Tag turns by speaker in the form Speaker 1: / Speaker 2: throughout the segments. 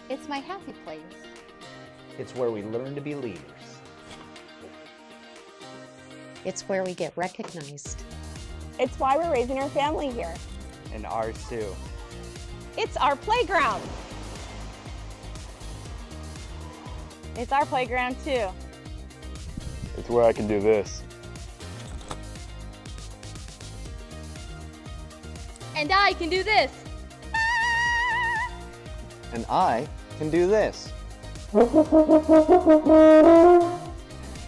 Speaker 1: It's my happy place.
Speaker 2: It's where we learn to be leaders.
Speaker 3: It's where we get recognized.
Speaker 4: It's why we're raising our family here.
Speaker 2: And ours too.
Speaker 4: It's our playground. It's our playground too.
Speaker 5: It's where I can do this.
Speaker 6: And I can do this.
Speaker 2: And I can do this.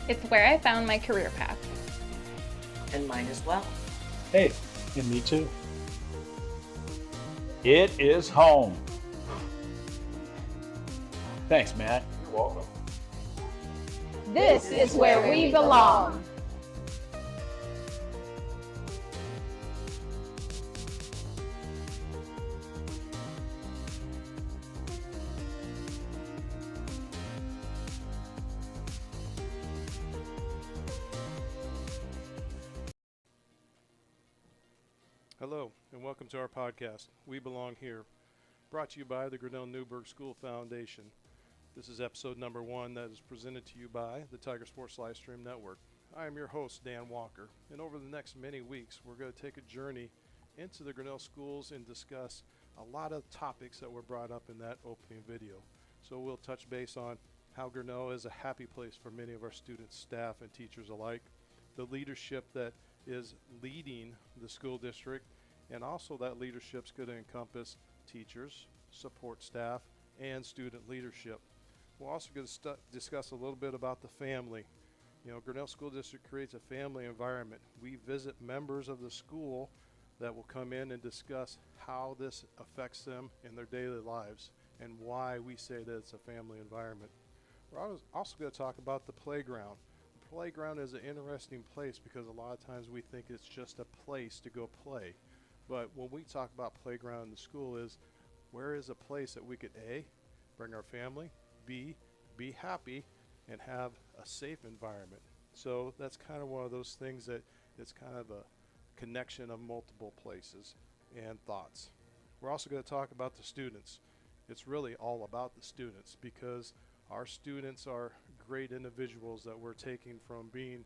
Speaker 6: It's where I found my career path.
Speaker 3: And mine as well.
Speaker 5: Hey, and me too. It is home. Thanks, Matt. You're welcome.
Speaker 4: This is where we belong.
Speaker 7: Hello, and welcome to our podcast, We Belong Here, brought to you by the Grinnell Newburgh School Foundation. This is episode number 1 that is presented to you by the Tiger Sports Livestream Network. I am your host, Dan Walker, and over the next many weeks, we're going to take a journey into the Grinnell schools and discuss a lot of topics that were brought up in that opening video. So we'll touch base on how Grinnell is a happy place for many of our students, staff, and teachers alike, the leadership that is leading the school district, and also that leadership's going to encompass teachers, support staff, and student leadership. We're also going to discuss a little bit about the family. You know, Grinnell School District creates a family environment. We visit members of the school that will come in and discuss how this affects them in their daily lives and why we say that it's a family environment. We're also going to talk about the playground. Playground is an interesting place because a lot of times we think it's just a place to go play. But when we talk about playground in the school is where is a place that we could A, bring our family, B, be happy, and have a safe environment. So that's kind of one of those things that it's kind of a connection of multiple places and thoughts. We're also going to talk about the students. It's really all about the students because our students are great individuals that we're taking from being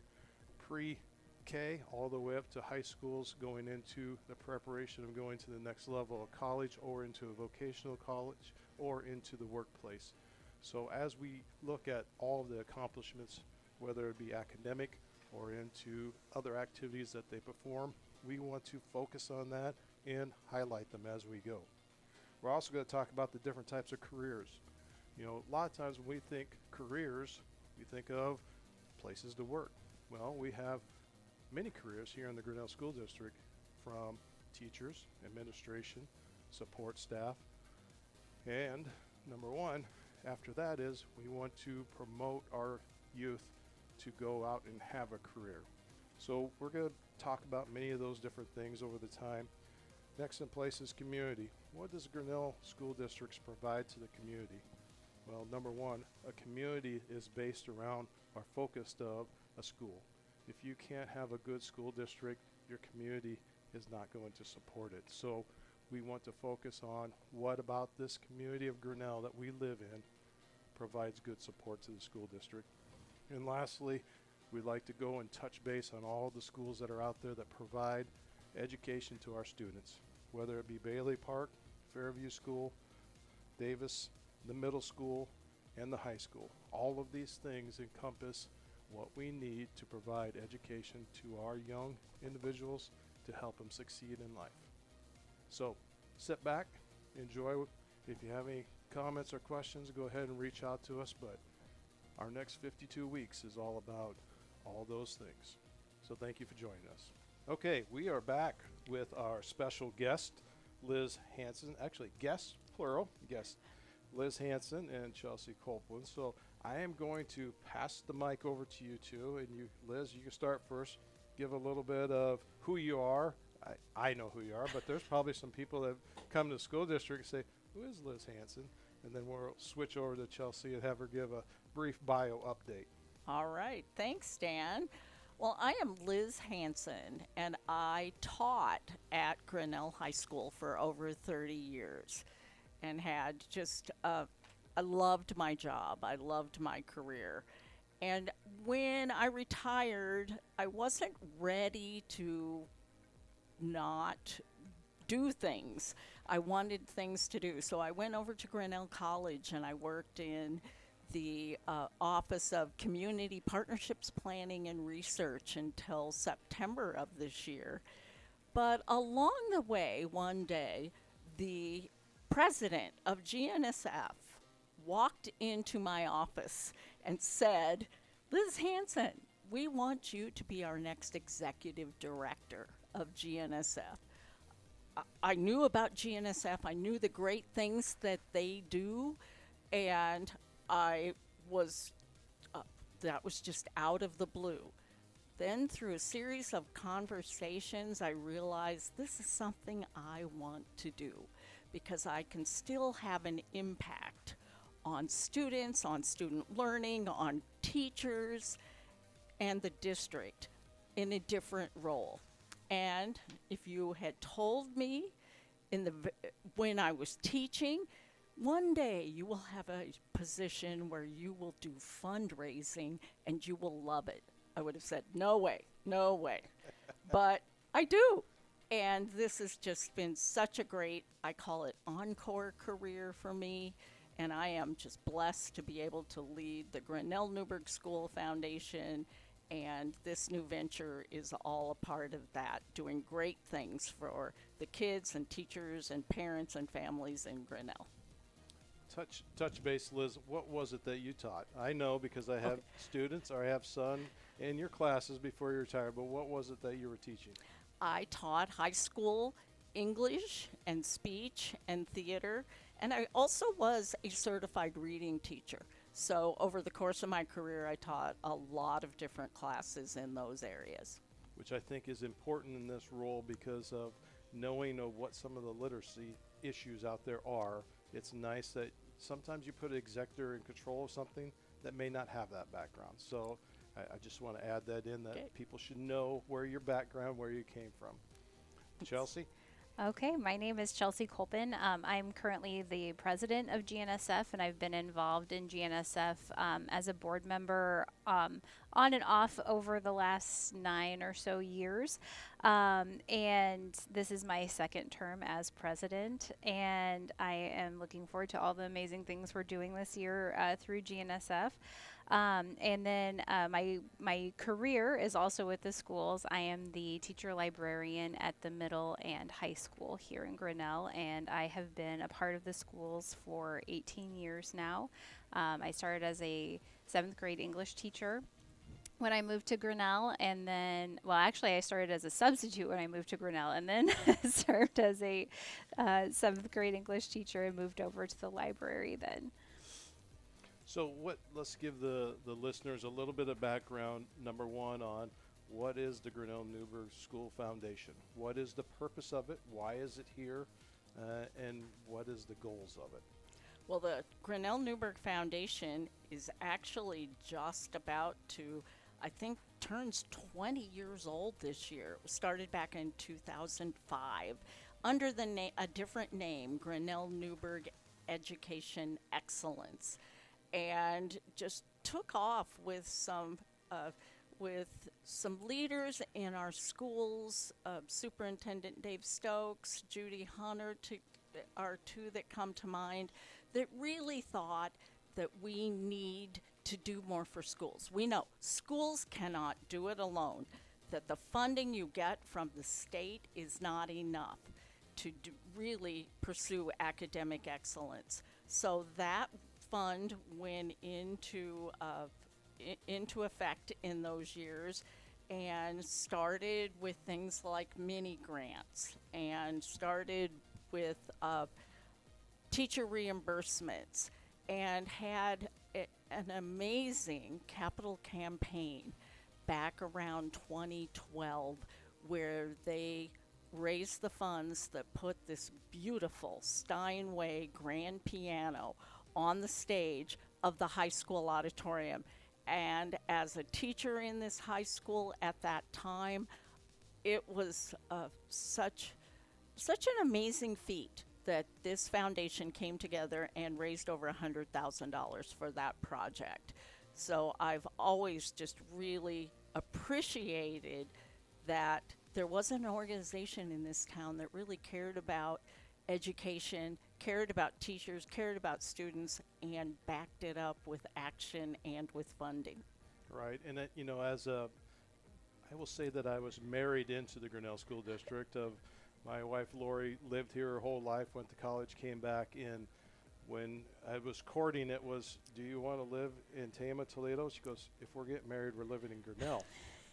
Speaker 7: pre-K all the way up to high schools, going into the preparation of going to the next level of college or into a vocational college or into the workplace. So as we look at all of the accomplishments, whether it be academic or into other activities that they perform, we want to focus on that and highlight them as we go. We're also going to talk about the different types of careers. You know, a lot of times when we think careers, we think of places to work. Well, we have many careers here in the Grinnell School District, from teachers, administration, support staff, and number 1 after that is we want to promote our youth to go out and have a career. So we're going to talk about many of those different things over the time. Next in place is community. What does Grinnell School Districts provide to the community? Well, number 1, a community is based around or focused of a school. If you can't have a good school district, your community is not going to support it. So we want to focus on what about this community of Grinnell that we live in provides good support to the school district. And lastly, we'd like to go and touch base on all the schools that are out there that provide education to our students, whether it be Bailey Park, Fairview School, Davis, the middle school, and the high school. All of these things encompass what we need to provide education to our young individuals to help them succeed in life. So sit back, enjoy. If you have any comments or questions, go ahead and reach out to us, but our next 52 weeks is all about all those things. So thank you for joining us. Okay, we are back with our special guest, Liz Hansen. Actually, guest, plural, guest. Liz Hansen and Chelsey Kolpin. So I am going to pass the mic over to you two, and you, Liz, you can start first. Give a little bit of who you are. I know who you are, but there's probably some people that come to the school district and say, who is Liz Hansen? And then we'll switch over to Chelsey and have her give a brief bio update.
Speaker 8: All right. Thanks, Dan. Well, I am Liz Hansen, and I taught at Grinnell High School for over 30 years and had just a I loved my job. I loved my career. And when I retired, I wasn't ready to not do things. I wanted things to do. So I went over to Grinnell College and I worked in the Office of Community Partnerships Planning and Research until September of this year. But along the way, one day, the president of GNSF walked into my office and said, "Liz Hansen, we want you to be our next executive director of GNSF." I knew about GNSF. I knew the great things that they do, and I was, that was just out of the blue. Then through a series of conversations, I realized this is something I want to do because I can still have an impact on students, on student learning, on teachers, and the district in a different role. And if you had told me when I was teaching, one day you will have a position where you will do fundraising and you will love it, I would have said, no way, no way. But I do. And this has just been such a great, I call it encore career for me. And I am just blessed to be able to lead the Grinnell Newburgh School Foundation. And this new venture is all a part of that, doing great things for the kids and teachers and parents and families in Grinnell.
Speaker 7: Touch base, Liz. What was it that you taught? I know because I have students, or I have son in your classes before you retired, but what was it that you were teaching?
Speaker 8: I taught high school English and speech and theater, and I also was a certified reading teacher. So over the course of my career, I taught a lot of different classes in those areas.
Speaker 7: Which I think is important in this role because of knowing of what some of the literacy issues out there are. It's nice that sometimes you put an executive in control of something that may not have that background. So I just want to add that in, that people should know where your background, where you came from. Chelsey?
Speaker 1: Okay, my name is Chelsey Kolpin. I'm currently the president of GNSF, and I've been involved in GNSF as a board member on and off over the last 9 or so years. And this is my second term as president, and I am looking forward to all the amazing things we're doing this year through GNSF. And then my career is also with the schools. I am the teacher librarian at the middle and high school here in Grinnell, and I have been a part of the schools for 18 years now. I started as a 7th grade English teacher when I moved to Grinnell, and then, well, actually I started as a substitute when I moved to Grinnell, and then served as a 7th grade English teacher and moved over to the library then.
Speaker 7: So let's give the listeners a little bit of background, number one, on what is the Grinnell Newburgh School Foundation? What is the purpose of it? Why is it here? And what is the goals of it?
Speaker 8: Well, the Grinnell Newburgh Foundation is actually just about to, I think, turns 20 years old this year. It was started back in 2005 under a different name, Grinnell Newburgh Education Excellence, and just took off with some leaders in our schools. Superintendent Dave Stokes, Judy Hunter are two that come to mind, that really thought that we need to do more for schools. We know schools cannot do it alone, that the funding you get from the state is not enough to really pursue academic excellence. So that fund went into effect in those years, and started with things like mini grants, and started with teacher reimbursements, and had an amazing capital campaign back around 2012 where they raised the funds that put this beautiful Steinway grand piano on the stage of the high school auditorium. And as a teacher in this high school at that time, it was such an amazing feat that this foundation came together and raised over $100,000 for that project. So I've always just really appreciated that there was an organization in this town that really cared about education, cared about teachers, cared about students, and backed it up with action and with funding.
Speaker 7: Right, and I will say that I was married into the Grinnell School District. My wife Lori lived here her whole life, went to college, came back in. When I was courting, it was, do you want to live in Tama, Toledo? She goes, if we're getting married, we're living in Grinnell.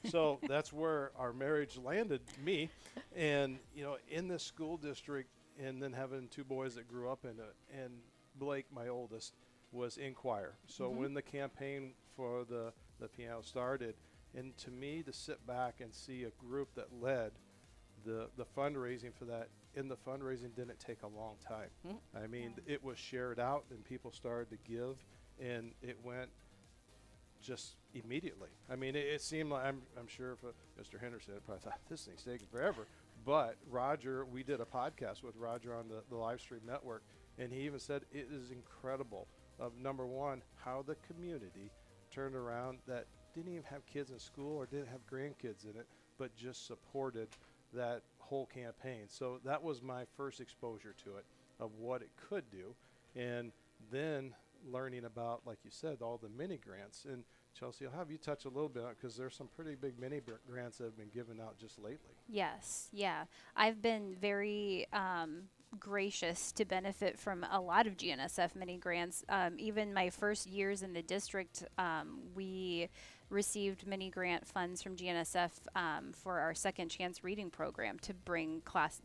Speaker 7: So that's where our marriage landed me. And, in this school district, and then having two boys that grew up in it, and Blake, my oldest, was in choir. So when the campaign for the piano started, and to me, to sit back and see a group that led the fundraising for that, and the fundraising didn't take a long time. I mean, it was shared out, and people started to give, and it went just immediately. I mean, it seemed like, I'm sure if Mr. Henderson probably thought, this thing's taking forever. But Roger, we did a podcast with Roger on the live stream network, and he even said it is incredible of, number one, how the community turned around that didn't even have kids in school or didn't have grandkids in it, but just supported that whole campaign. So that was my first exposure to it, of what it could do. And then learning about, like you said, all the mini grants. And Chelsey, I'll have you touch a little bit on it, because there's some pretty big mini grants that have been given out just lately.
Speaker 1: Yes, yeah. I've been very gracious to benefit from a lot of GNSF mini grants. Even my first years in the district, we received mini grant funds from GNSF for our second chance reading program to bring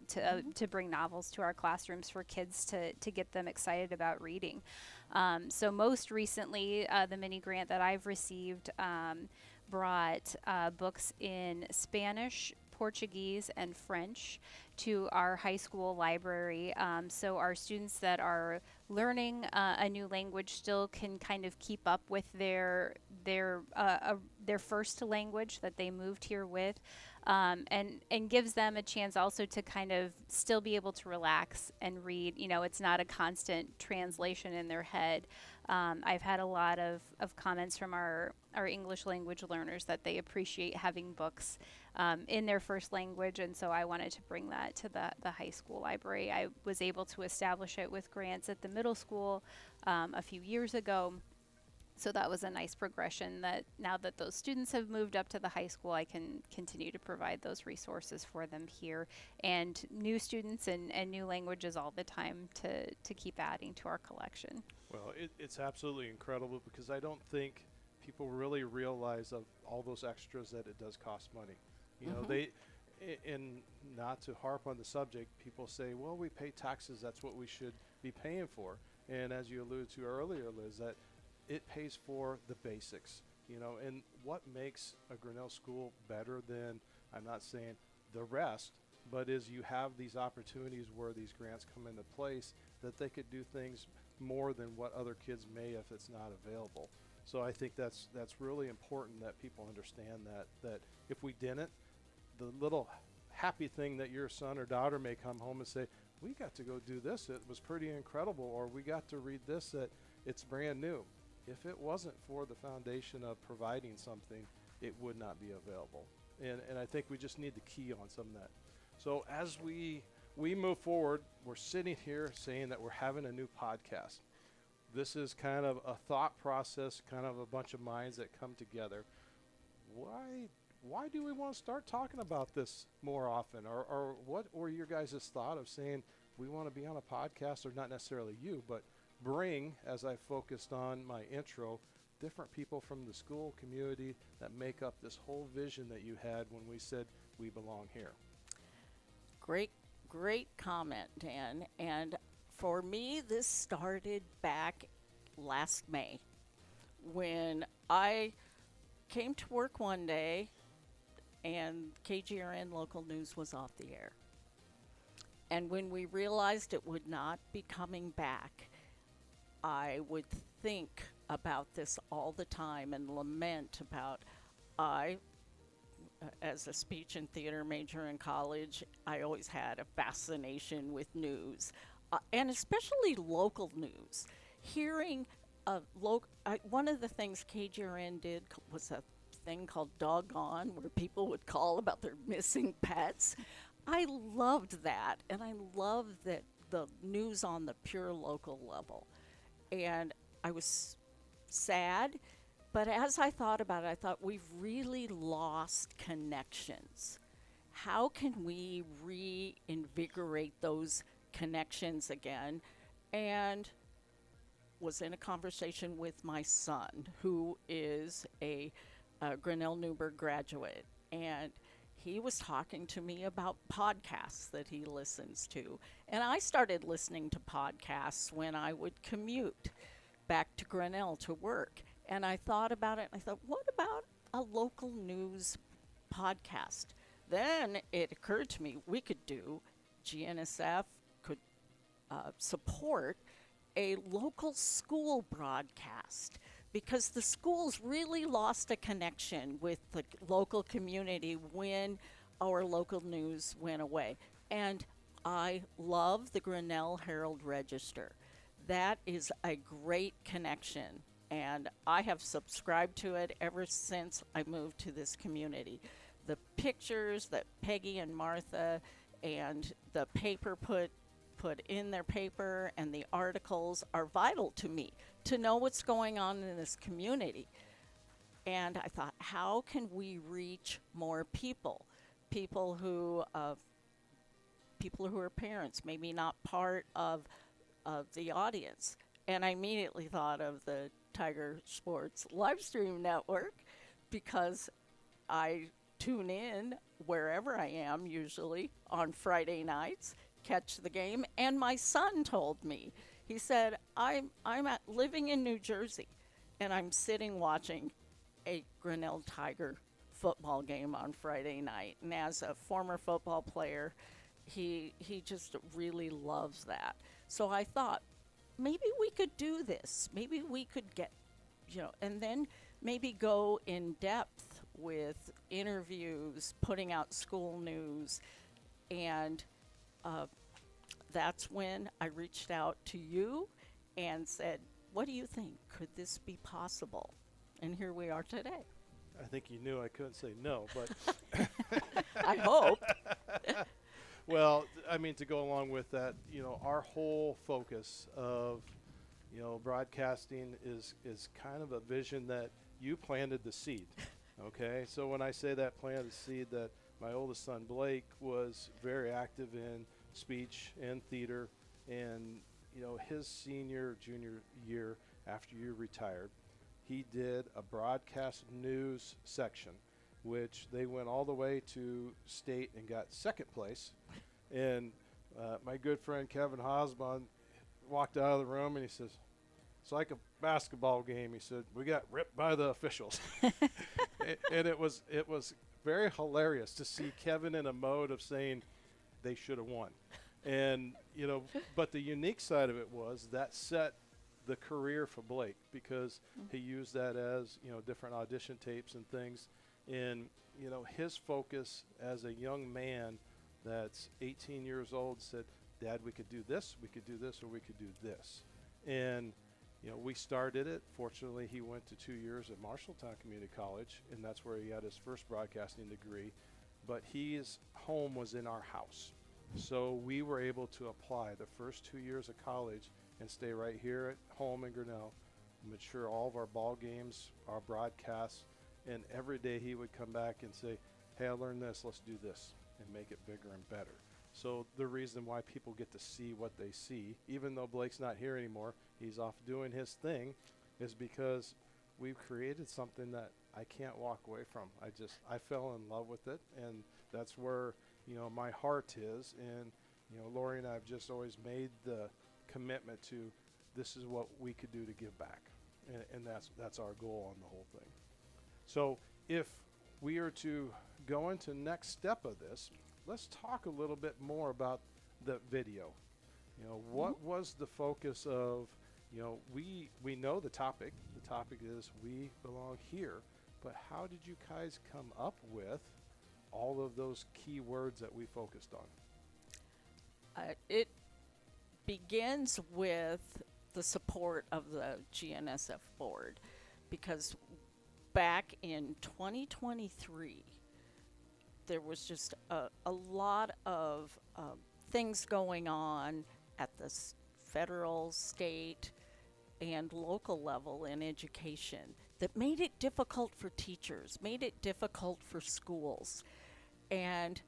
Speaker 1: to bring novels to our classrooms for kids to get them excited about reading. So most recently, the mini grant that I've received brought books in Spanish, Portuguese, and French to our high school library. So our students that are learning a new language still can kind of keep up with their first language that they moved here with, and gives them a chance also to kind of still be able to relax and read. It's not a constant translation in their head. I've had a lot of comments from our English language learners that they appreciate having books in their first language, and so I wanted to bring that to the high school library. I was able to establish it with grants at the middle school a few years ago. So that was a nice progression, that now that those students have moved up to the high school, I can continue to provide those resources for them here, and new students and new languages all the time to keep adding to our collection.
Speaker 7: Well, it's absolutely incredible, because I don't think people really realize of all those extras that it does cost money. And not to harp on the subject, people say, well, we pay taxes, that's what we should be paying for. And as you alluded to earlier, Liz, that it pays for the basics, and what makes a Grinnell school better than, I'm not saying the rest, but is you have these opportunities where these grants come into place that they could do things more than what other kids may if it's not available. So I think that's really important that people understand that if we didn't, the little happy thing that your son or daughter may come home and say, we got to go do this, it was pretty incredible, or we got to read this, that it's brand new. If it wasn't for the foundation of providing something, it would not be available. And I think we just need to key on some of that. So as we move forward, we're sitting here saying that we're having a new podcast. This is kind of a thought process, kind of a bunch of minds that come together. Why do we want to start talking about this more often? Or what were your guys' thought of saying we want to be on a podcast, or not necessarily you, but bring, as I focused on my intro, different people from the school community that make up this whole vision that you had when we said we belong here.
Speaker 8: Great comment, Dan. And for me, this started back last May, when I came to work one day and KGRN local news was off the air. And when we realized it would not be coming back, I would think about this all the time and lament about, as a speech and theater major in college, I always had a fascination with news. and especially local news. Hearing one of the things KGRN did was a thing called Doggone, where people would call about their missing pets. I loved that, and I loved that the news on the pure local level. And I was sad, but as I thought about it, I thought we've really lost connections. How can we reinvigorate those connections again? And was in a conversation with my son, who is a Grinnell Newberg graduate, and he was talking to me about podcasts that he listens to. And I started listening to podcasts when I would commute back to Grinnell to work. And I thought about it, and I thought, what about a local news podcast? Then it occurred to me we could do, GNSF could support a local school broadcast, because the schools really lost a connection with the local community when our local news went away. And I love the Grinnell Herald Register. That is a great connection, and I have subscribed to it ever since I moved to this community. The pictures that Peggy and Martha and the paper put in their paper, and the articles are vital to me to know what's going on in this community. And I thought, how can we reach more people who are parents, maybe not part of the audience? And I immediately thought of the Tiger Sports live stream network, because I tune in wherever I am, usually on Friday nights, catch the game. And my son told me, he said, I'm living in New Jersey, and I'm sitting watching a Grinnell Tiger football game on Friday night. And as a former football player, he just really loves that. So I thought, maybe we could do this. Maybe we could get, and then maybe go in depth with interviews, putting out school news. And that's when I reached out to you and said, what do you think? Could this be possible? And here we are today.
Speaker 7: I think you knew I couldn't say no, but
Speaker 8: I hope.
Speaker 7: Well, I mean, to go along with that, our whole focus of, broadcasting is kind of a vision that you planted the seed. Okay, so when I say that planted the seed, that my oldest son Blake was very active in speech and theater, and his junior year after you retired, he did a broadcast news section, which they went all the way to state and got second place. And my good friend Kevin Hosbon walked out of the room and he says, it's like a basketball game. He said, we got ripped by the officials. And it was very hilarious to see Kevin in a mode of saying they should have won. And, but the unique side of it was that set the career for Blake, because he used that as, different audition tapes and things. And, his focus as a young man that's 18 years old said, Dad, we could do this, or we could do this. And, we started it. Fortunately, he went to 2 years at Marshalltown Community College, and that's where he got his first broadcasting degree. But his home was in our house. So we were able to apply the first 2 years of college and stay right here at home in Grinnell, mature all of our ball games, our broadcasts, and every day he would come back and say, hey, I learned this, let's do this, and make it bigger and better. So the reason why people get to see what they see, even though Blake's not here anymore, he's off doing his thing, is because we've created something that I can't walk away from. I fell in love with it, and that's where, my heart is. And, Lori and I have just always made the commitment to, this is what we could do to give back. And that's our goal on the whole thing. So if we are to go into next step of this, let's talk a little bit more about the video. What was the focus of, we know the topic. The topic is We Belong Here. But how did you guys come up with all of those key words that we focused on?
Speaker 8: begins with the support of the GNSF board, because back in 2023, there was just a lot of things going on at the federal, state, and local level in education that made it difficult for teachers, made it difficult for schools. And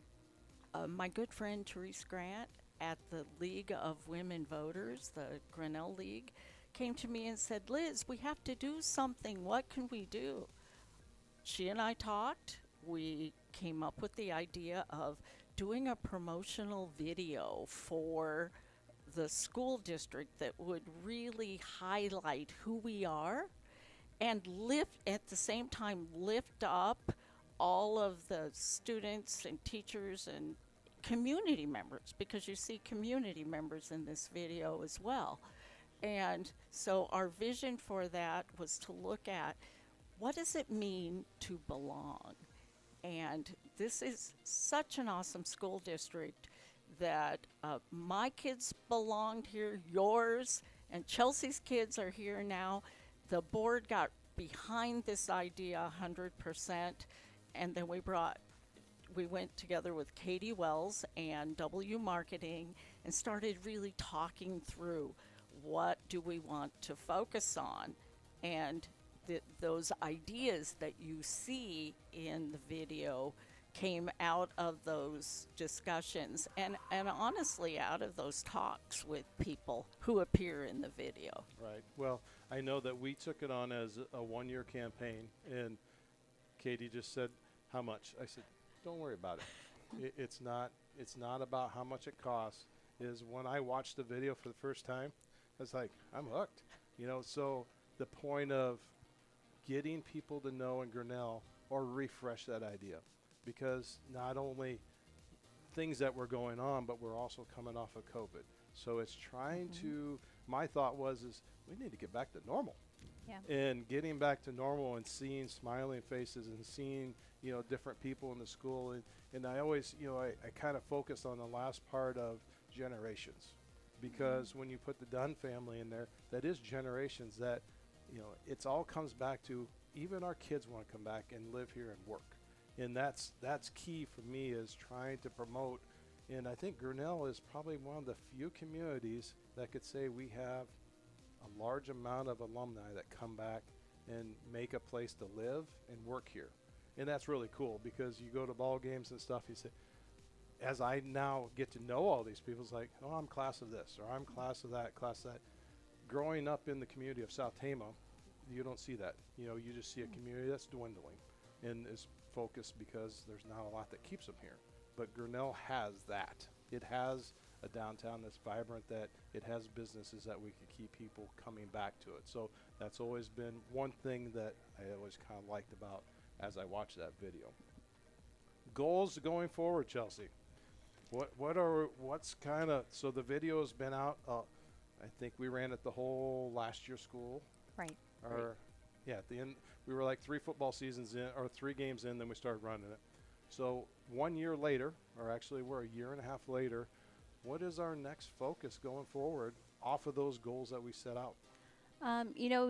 Speaker 8: my good friend Therese Grant at the League of Women Voters, the Grinnell League, came to me and said, Liz, we have to do something. What can we do? She and I talked. We came up with the idea of doing a promotional video for the school district that would really highlight who we are and at the same time lift up all of the students and teachers and community members, because you see community members in this video as well. And so our vision for that was to look at, what does it mean to belong? And this is such an awesome school district that my kids belonged here, yours, and Chelsey's kids are here now. The board got behind this idea 100%, and then we went together with Katie Wells and W Marketing and started really talking through, what do we want to focus on? And those ideas that you see in the video came out of those discussions and honestly out of those talks with people who appear in the video.
Speaker 7: Right. Well, I know that we took it on as a one-year campaign, and Katie just said, how much? I said, don't worry about it. It's not about how much it costs. Is when I watched the video for the first time, I was like, I'm hooked. So the point of getting people to know in Grinnell, or refresh that idea, because not only things that were going on, but we're also coming off of COVID. So it's trying to, my thought is we need to get back to normal.
Speaker 1: Yeah.
Speaker 7: And getting back to normal and seeing smiling faces and seeing, different people in the school. And I always, I kind of focus on the last part of generations, because when you put the Dunn family in there, that is generations that, it's all comes back to, even our kids want to come back and live here and work. And that's key for me, is trying to promote. And I think Grinnell is probably one of the few communities that could say we have a large amount of alumni that come back and make a place to live and work here. And that's really cool, because you go to ball games and stuff, you say, as I now get to know all these people, it's like, oh, I'm class of this, or I'm class of that, class of that. Growing up in the community of South Tama, you don't see that. You just see a community that's dwindling and is focused because there's not a lot that keeps them here. But Grinnell has that. It has a downtown that's vibrant, that it has businesses that we can keep people coming back to it. So that's always been one thing that I always kind of liked about as I watched that video. Goals going forward, Chelsey. What's kind of, so the video has been out, I think we ran it the whole last year school.
Speaker 1: Right.
Speaker 7: Yeah, at the end, we were like 3 football seasons in, or 3 games in, then we started running it. So 1 year later, or actually we're a year and a half later, what is our next focus going forward off of those goals that we set out?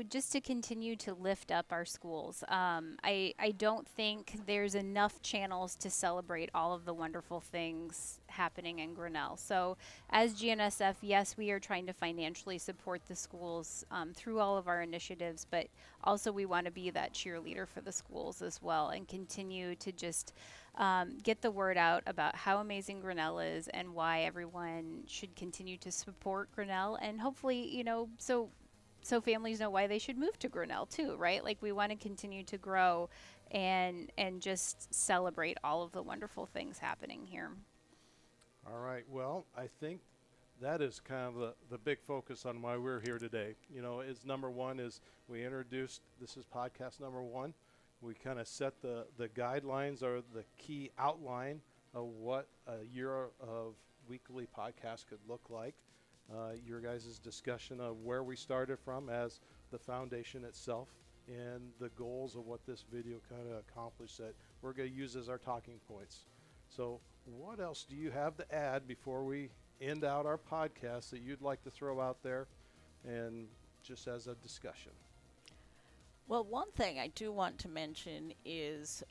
Speaker 1: Just to continue to lift up our schools. I don't think there's enough channels to celebrate all of the wonderful things happening in Grinnell. So as GNSF, yes, we are trying to financially support the schools through all of our initiatives, but also we want to be that cheerleader for the schools as well, and continue to just get the word out about how amazing Grinnell is and why everyone should continue to support Grinnell, and hopefully, so families know why they should move to Grinnell too, right? Like, we want to continue to grow and just celebrate all of the wonderful things happening here.
Speaker 7: All right. Well, I think that is kind of the big focus on why we're here today. Is number one is we introduced, this is podcast number 1. We kind of set the guidelines, or the key outline of what a year of weekly podcast could look like. Your guys' discussion of where we started from as the foundation itself, and the goals of what this video kind of accomplished that we're going to use as our talking points. So what else do you have to add before we end out our podcast that you'd like to throw out there and just as a discussion?
Speaker 8: Well, one thing I do want to mention is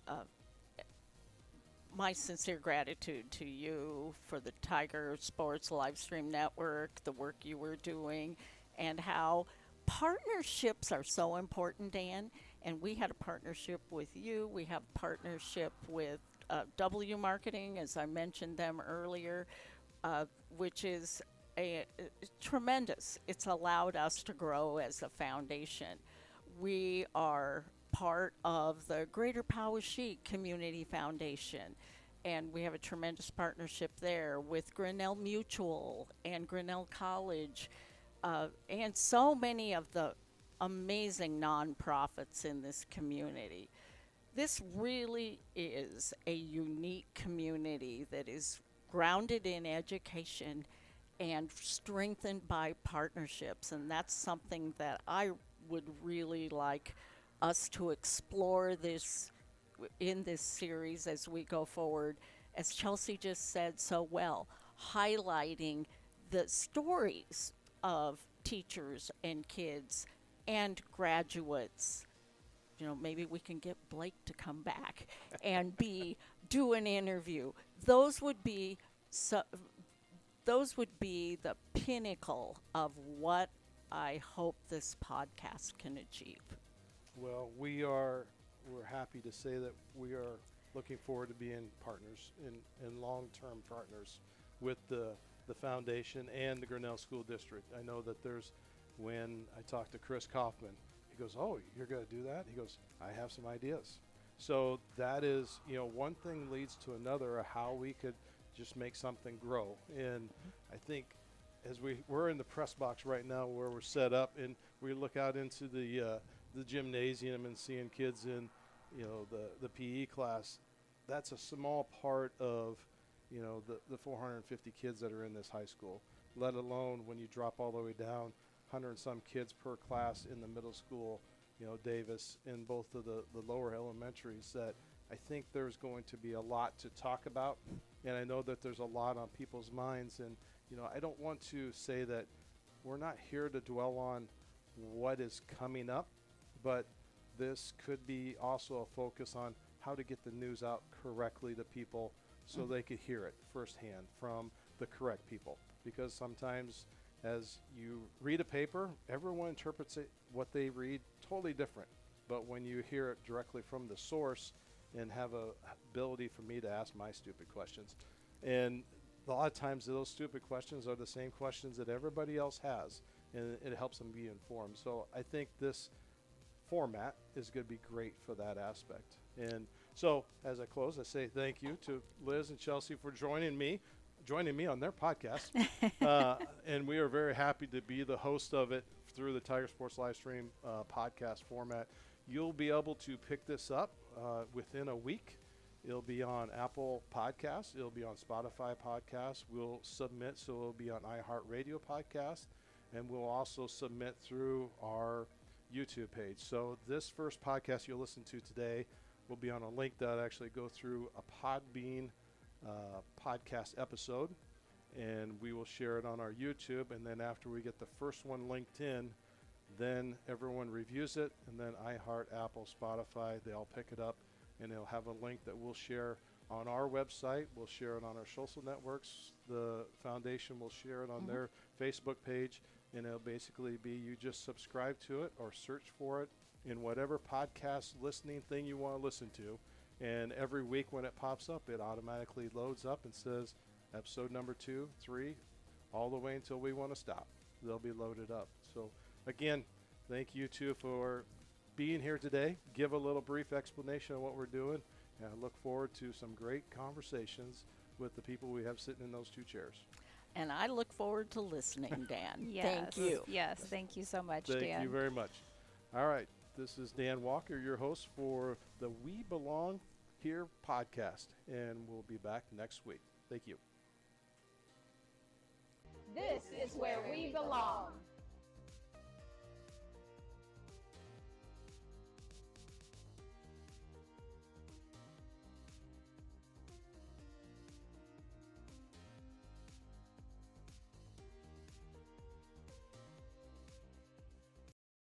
Speaker 8: my sincere gratitude to you for the Tiger Sports Livestream Network, the work you were doing, and how partnerships are so important, Dan. And we had a partnership with you. We have a partnership with W Marketing, as I mentioned them earlier, which is tremendous. It's allowed us to grow as a foundation. We are part of the Greater Poweshiek Community Foundation, and we have a tremendous partnership there with Grinnell Mutual and Grinnell College, and so many of the amazing nonprofits in this community. This really is a unique community that is grounded in education and strengthened by partnerships, and that's something that I would really like us to explore this in this series as we go forward, as Chelsey just said so well, highlighting the stories of teachers and kids and graduates. You know, maybe we can get Blake to come back and do an interview. Those would be the pinnacle of what I hope this podcast can achieve.
Speaker 7: Well, we're happy to say that we are looking forward to being partners and long-term partners with the foundation and the Grinnell School District. I know that when I talked to Chris Kaufman, he goes, "Oh, you're going to do that?" He goes, "I have some ideas." So that is, one thing leads to another, how we could just make something grow. And I think as we're in the press box right now where we're set up, and we look out into the gymnasium and seeing kids in, the PE class, that's a small part of, the 450 kids that are in this high school, let alone when you drop all the way down, 100 and some kids per class in the middle school, Davis, in both of the lower elementaries, that I think there's going to be a lot to talk about. And I know that there's a lot on people's minds. And, I don't want to say that we're not here to dwell on what is coming up, but this could be also a focus on how to get the news out correctly to people so they could hear it firsthand from the correct people. Because sometimes as you read a paper, everyone interprets it, what they read, totally different. But when you hear it directly from the source and have a ability for me to ask my stupid questions, and a lot of times those stupid questions are the same questions that everybody else has, and it helps them be informed. So I think this format is going to be great for that aspect. And so as I close, I say thank you to Liz and Chelsey for joining me on their podcast. And we are very happy to be the host of it through the Tiger Sports Livestream podcast format. You'll be able to pick this up within a week. It'll be on Apple Podcasts. It'll be on Spotify Podcasts. We'll submit, so it'll be on iHeartRadio Podcast. And we'll also submit through our YouTube page. So this first podcast you'll listen to today will be on a link that actually go through a PodBean podcast episode, and we will share it on our YouTube. And then after we get the first one linked in, then everyone reviews it, and then iHeart, Apple, Spotify, they all pick it up, and they'll have a link that we'll share on our website. We'll share it on our social networks. The foundation will share it on their Facebook page, and it'll basically be you just subscribe to it or search for it in whatever podcast listening thing you want to listen to. And every week when it pops up, it automatically loads up and says episode number 2, 3, all the way until we want to stop. They'll be loaded up. So again, thank you two for being here today. Give a little brief explanation of what we're doing, and I look forward to some great conversations with the people we have sitting in those two chairs.
Speaker 8: And I look forward to listening, Dan.
Speaker 1: Yes.
Speaker 8: Thank you.
Speaker 1: Yes, thank you so much, Dan.
Speaker 7: Thank you very much. All right, this is Dan Walker, your host for the We Belong Here podcast, and we'll be back next week. Thank you.
Speaker 4: This is where we belong.